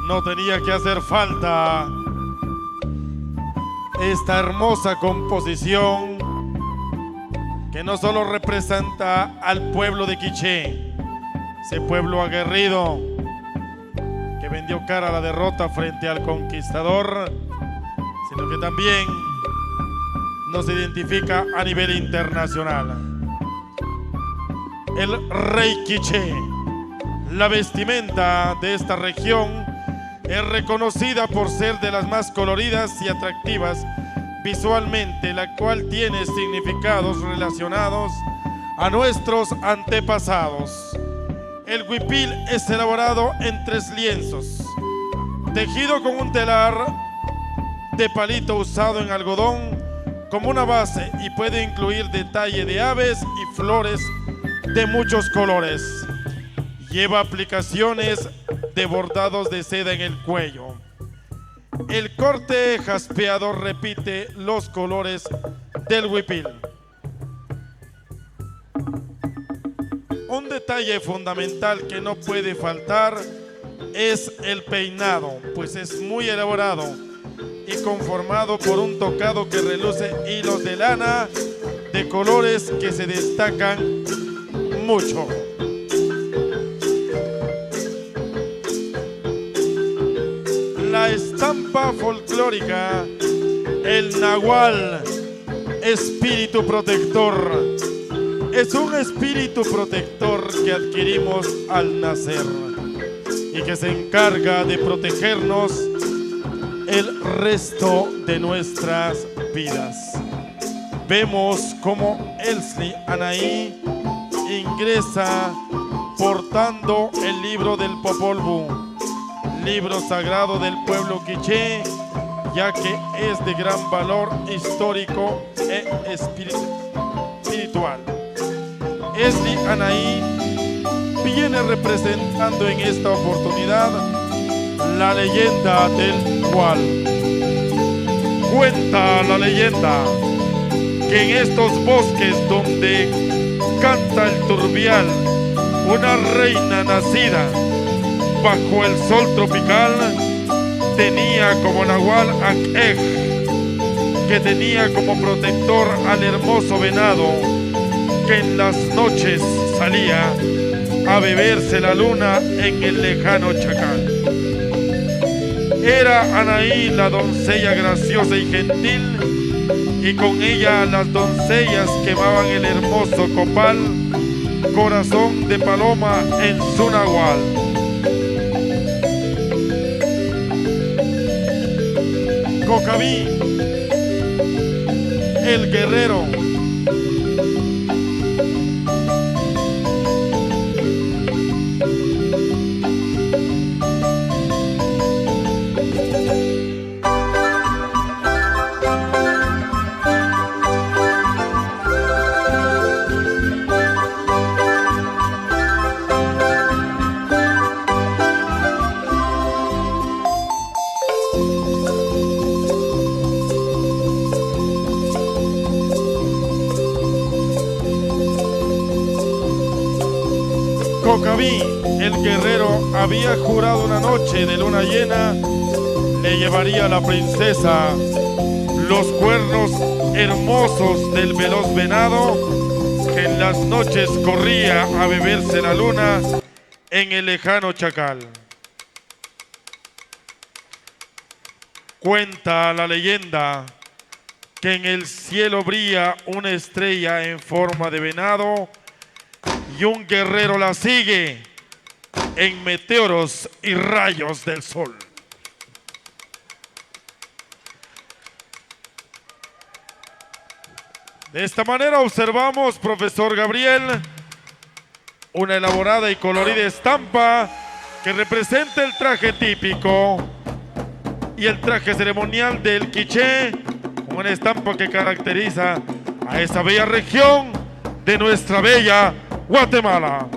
No tenía que hacer falta esta hermosa composición que no solo representa al pueblo de Quiché, ese pueblo aguerrido que vendió cara a la derrota frente al conquistador, sino que también nos identifica a nivel internacional. El rey Quiché, la vestimenta de esta región es reconocida por ser de las más coloridas y atractivas visualmente, la cual tiene significados relacionados a nuestros antepasados. El huipil es elaborado en 3 lienzos, tejido con un telar de palito usado en algodón como una base, y puede incluir detalle de aves y flores de muchos colores. Lleva aplicaciones de bordados de seda en el cuello. El corte jaspeado repite los colores del huipil. Un detalle fundamental que no puede faltar es el peinado, pues es muy elaborado y conformado por un tocado que reluce hilos de lana de colores que se destacan mucho. La estampa folclórica, el nahual, espíritu protector, es un espíritu protector que adquirimos al nacer y que se encarga de protegernos el resto de nuestras vidas. Vemos cómo Elsli Anaí ingresa portando el libro del Popol Vuh, libro sagrado del pueblo quiché, ya que es de gran valor histórico e espiritual. Elsli Anaí viene representando en esta oportunidad la leyenda del Nahual. Cuenta la leyenda que en estos bosques donde canta el turbial, una reina nacida bajo el sol tropical tenía como Nahual Akej, que tenía como protector al hermoso venado que en las noches salía a beberse la luna en el lejano Chacal. Era Anaí la doncella graciosa y gentil, y con ella las doncellas quemaban el hermoso copal, corazón de paloma en su nahual. Cocaví, el guerrero. Cocaví, el guerrero, había jurado una noche de luna llena le llevaría a la princesa los cuernos hermosos del veloz venado que en las noches corría a beberse la luna en el lejano Chacal. Cuenta la leyenda que en el cielo brilla una estrella en forma de venado y un guerrero la sigue en meteoros y rayos del sol. De esta manera observamos, profesor Gabriel, una elaborada y colorida estampa que representa el traje típico y el traje ceremonial del quiché, una estampa que caracteriza a esa bella región de nuestra bella Guatemala.